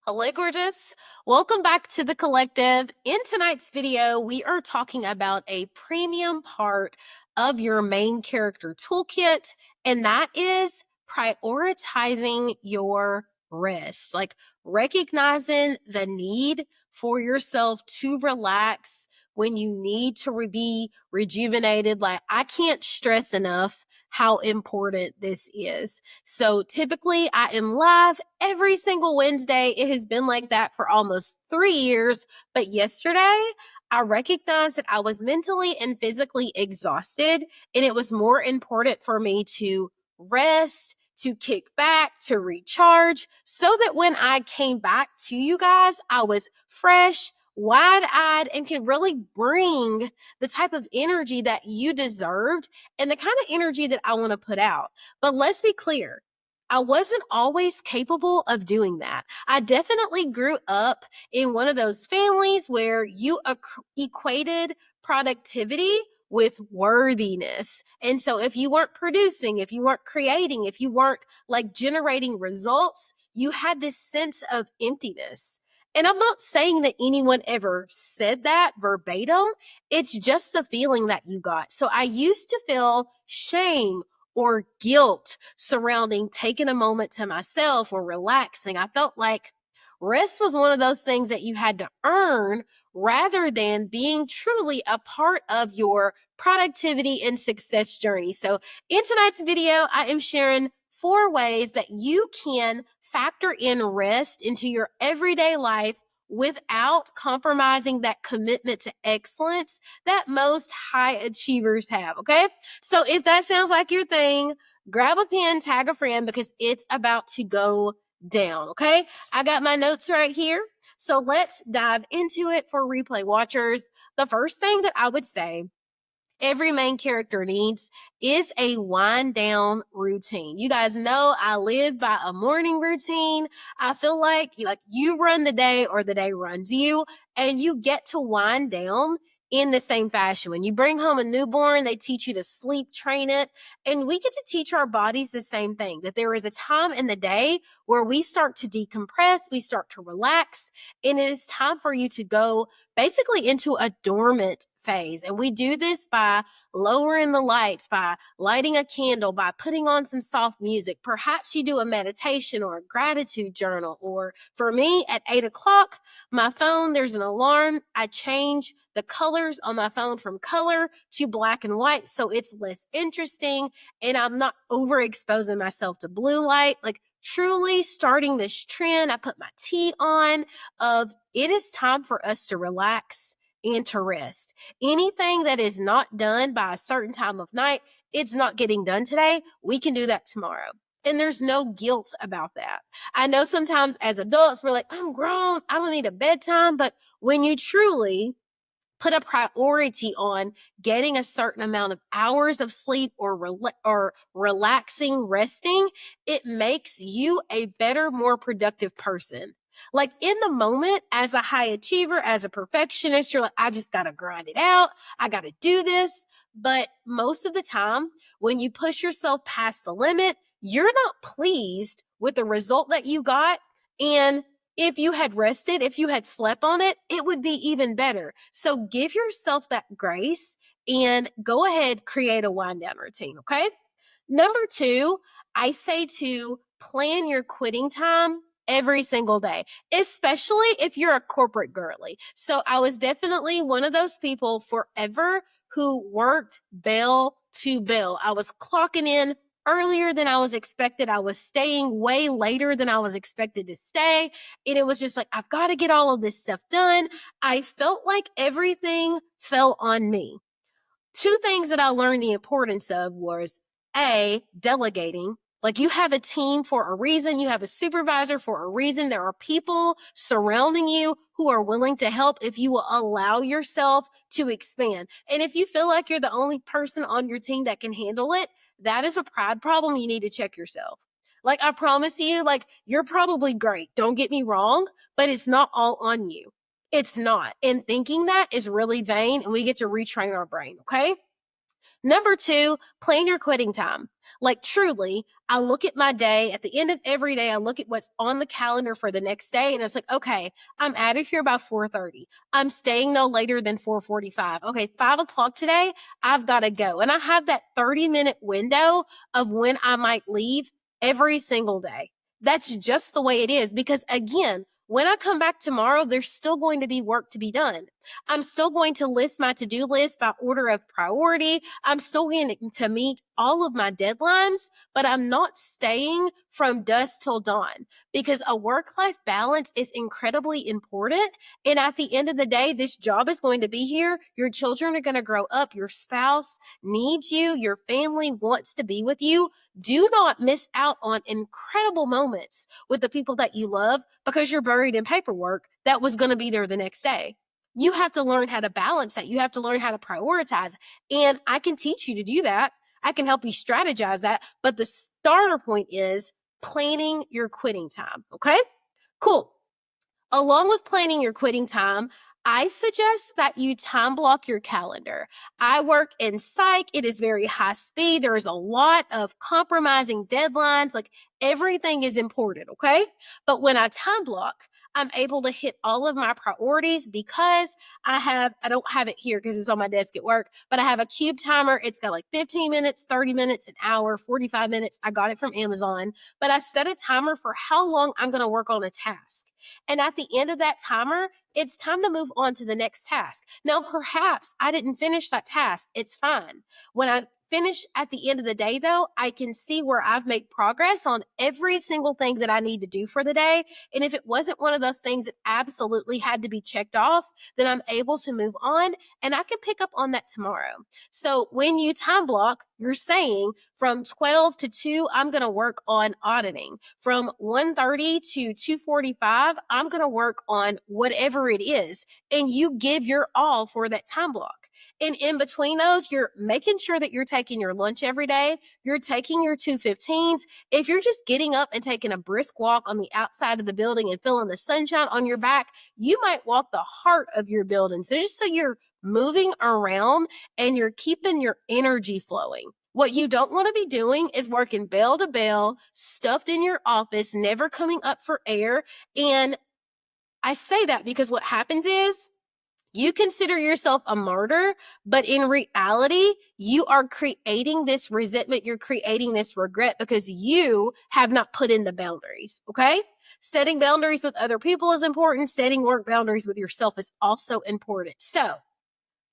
Hello, gorgeous. Welcome back to the Collective. In tonight's video, we are talking about a premium part of your main character toolkit, and that is prioritizing your rest. Like recognizing the need for yourself to relax when you need to be rejuvenated. Like, I can't stress enough how important this is. So typically I am live every single Wednesday. It has been like that for almost 3 years. But yesterday I recognized that I was mentally and physically exhausted, and it was more important for me to rest, to kick back, to recharge, so that when I came back to you guys, I was fresh, wide-eyed, and can really bring the type of energy that you deserved and the kind of energy that I want to put out. But let's be clear, I wasn't always capable of doing that. I definitely grew up in one of those families where you equated productivity with worthiness. And so if you weren't producing, if you weren't creating, if you weren't like generating results, you had this sense of emptiness. And I'm not saying that anyone ever said that verbatim. It's just the feeling that you got. So I used to feel shame or guilt surrounding taking a moment to myself or relaxing. I felt like rest was one of those things that you had to earn rather than being truly a part of your productivity and success journey. So in tonight's video, I am sharing 4 ways that you can factor in rest into your everyday life without compromising that commitment to excellence that most high achievers have, okay? So if that sounds like your thing, grab a pen, tag a friend, because it's about to go down, okay? I got my notes right here. So let's dive into it for replay watchers. The first thing that I would say every main character needs is a wind down routine. You guys know I live by a morning routine. I feel like you run the day or the day runs you, and you get to wind down in the same fashion. When you bring home a newborn, they teach you to sleep train it, and we get to teach our bodies the same thing, that there is a time in the day where we start to decompress, we start to relax, and it is time for you to go basically into a dormant phase. And we do this by lowering the lights, by lighting a candle, by putting on some soft music. Perhaps you do a meditation or a gratitude journal. Or for me, at 8 o'clock, my phone, there's an alarm. I change the colors on my phone from color to black and white so it's less interesting and I'm not overexposing myself to blue light. Like, truly starting this trend, I put my tea on of it is time for us to relax and to rest. Anything that is not done by a certain time of night, it's not getting done today. We can do that tomorrow. And there's no guilt about that. I know sometimes as adults, we're like, I'm grown, I don't need a bedtime. But when you truly put a priority on getting a certain amount of hours of sleep or relaxing, resting, it makes you a better, more productive person. Like, in the moment, as a high achiever, as a perfectionist, you're like, I just got to grind it out. I got to do this. But most of the time, when you push yourself past the limit, you're not pleased with the result that you got. And if you had rested, if you had slept on it, it would be even better. So give yourself that grace and go ahead, create a wind down routine, okay? Number 2, I say to plan your quitting time every single day, especially if you're a corporate girly. So I was definitely one of those people forever who worked bell to bell. I was clocking in earlier than I was expected. I was staying way later than I was expected to stay. And it was just like, I've got to get all of this stuff done. I felt like everything fell on me. 2 things that I learned the importance of was delegating. Like, you have a team for a reason. You have a supervisor for a reason. There are people surrounding you who are willing to help if you will allow yourself to expand. And if you feel like you're the only person on your team that can handle it, that is a pride problem. You need to check yourself. Like, I promise you, like, you're probably great. Don't get me wrong, but it's not all on you. It's not. And thinking that is really vain, and we get to retrain our brain, okay? Number 2, plan your quitting time. Like truly, I look at my day. At the end of every day, I look at what's on the calendar for the next day, and it's like, okay, I'm out of here by 4:30. I'm staying no later than 4:45. Okay, 5 o'clock today, I've got to go. And I have that 30-minute window of when I might leave every single day. That's just the way it is. Because again, when I come back tomorrow, there's still going to be work to be done. I'm still going to list my to-do list by order of priority. I'm still going to meet all of my deadlines, but I'm not staying from dusk till dawn, because a work-life balance is incredibly important. And at the end of the day, this job is going to be here. Your children are going to grow up. Your spouse needs you. Your family wants to be with you. Do not miss out on incredible moments with the people that you love because you're buried in paperwork that was going to be there the next day. You have to learn how to balance that. You have to learn how to prioritize. And I can teach you to do that. I can help you strategize that. But the starter point is planning your quitting time. Okay? Cool. Along with planning your quitting time, I suggest that you time block your calendar. I work in psych. It is very high speed. There is a lot of compromising deadlines. Like everything is important, okay? But when I time block, I'm able to hit all of my priorities because I don't have it here because it's on my desk at work, but I have a cube timer. It's got like 15 minutes, 30 minutes, an hour, 45 minutes. I got it from Amazon, but I set a timer for how long I'm going to work on a task. And at the end of that timer, it's time to move on to the next task. Now, perhaps I didn't finish that task. It's fine. When I finish at the end of the day, though, I can see where I've made progress on every single thing that I need to do for the day. And if it wasn't one of those things that absolutely had to be checked off, then I'm able to move on and I can pick up on that tomorrow. So when you time block, you're saying from 12 to 2, I'm going to work on auditing. From 1:30 to 2:45, I'm going to work on whatever it is. And you give your all for that time block. And in between those, you're making sure that you're taking your lunch every day. You're taking your 2:15s. If you're just getting up and taking a brisk walk on the outside of the building and feeling the sunshine on your back, you might walk the heart of your building. So just so you're moving around and you're keeping your energy flowing. What you don't want to be doing is working bell to bell, stuffed in your office, never coming up for air. And I say that because what happens is you consider yourself a martyr, but in reality, you are creating this resentment. You're creating this regret because you have not put in the boundaries. Okay? Setting boundaries with other people is important. Setting work boundaries with yourself is also important. So,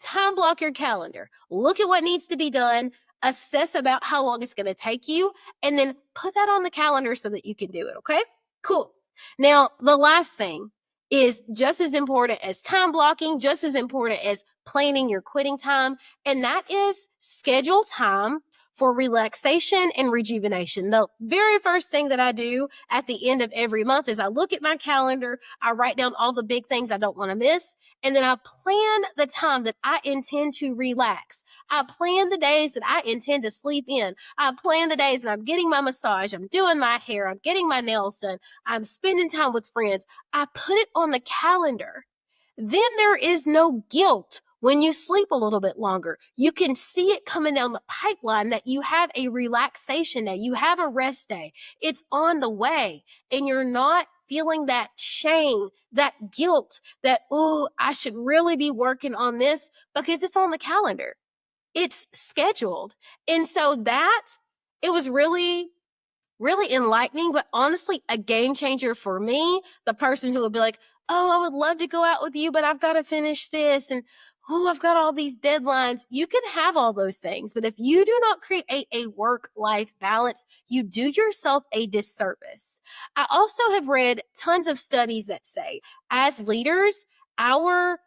time block your calendar. Look at what needs to be done. Assess about how long it's going to take you, and then put that on the calendar so that you can do it. Okay? Cool. Now, the last thing is just as important as time blocking, just as important as planning your quitting time, and that is schedule time for relaxation and rejuvenation. The very first thing that I do at the end of every month is I look at my calendar, I write down all the big things I don't want to miss, and then I plan the time that I intend to relax. I plan the days that I intend to sleep in. I plan the days that I'm getting my massage, I'm doing my hair, I'm getting my nails done, I'm spending time with friends. I put it on the calendar. Then there is no guilt when you sleep a little bit longer. You can see it coming down the pipeline that you have a relaxation day, you have a rest day. It's on the way, and you're not feeling that shame, that guilt, that, oh, I should really be working on this, because it's on the calendar. It's scheduled. And so it was really enlightening, but honestly, a game changer for me, the person who would be like, oh, I would love to go out with you, but I've got to finish this. And, oh, I've got all these deadlines. You can have all those things, but if you do not create a work-life balance, you do yourself a disservice. I also have read tons of studies that say, as leaders, our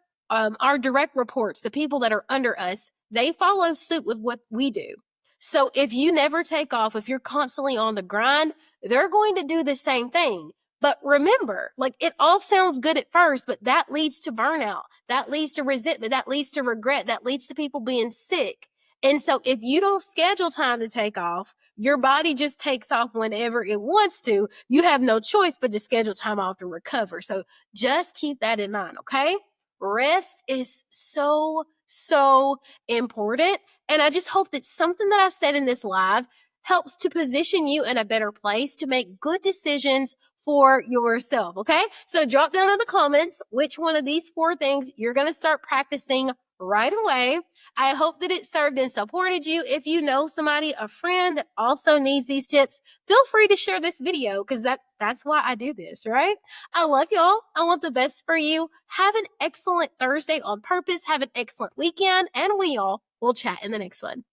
direct reports, the people that are under us, they follow suit with what we do. So if you never take off, if you're constantly on the grind, they're going to do the same thing. But remember, like, it all sounds good at first, but that leads to burnout. That leads to resentment. That leads to regret. That leads to people being sick. And so if you don't schedule time to take off, your body just takes off whenever it wants to. You have no choice but to schedule time off to recover. So just keep that in mind, okay? Rest is so so important. And I just hope that something that I said in this live helps to position you in a better place to make good decisions for yourself. Okay. So drop down in the comments which one of these 4 things you're going to start practicing right away. I hope that it served and supported you. If you know somebody, a friend that also needs these tips, feel free to share this video because that's why I do this, right? I love y'all. I want the best for you. Have an excellent Thursday on purpose. Have an excellent weekend, and we all will chat in the next one.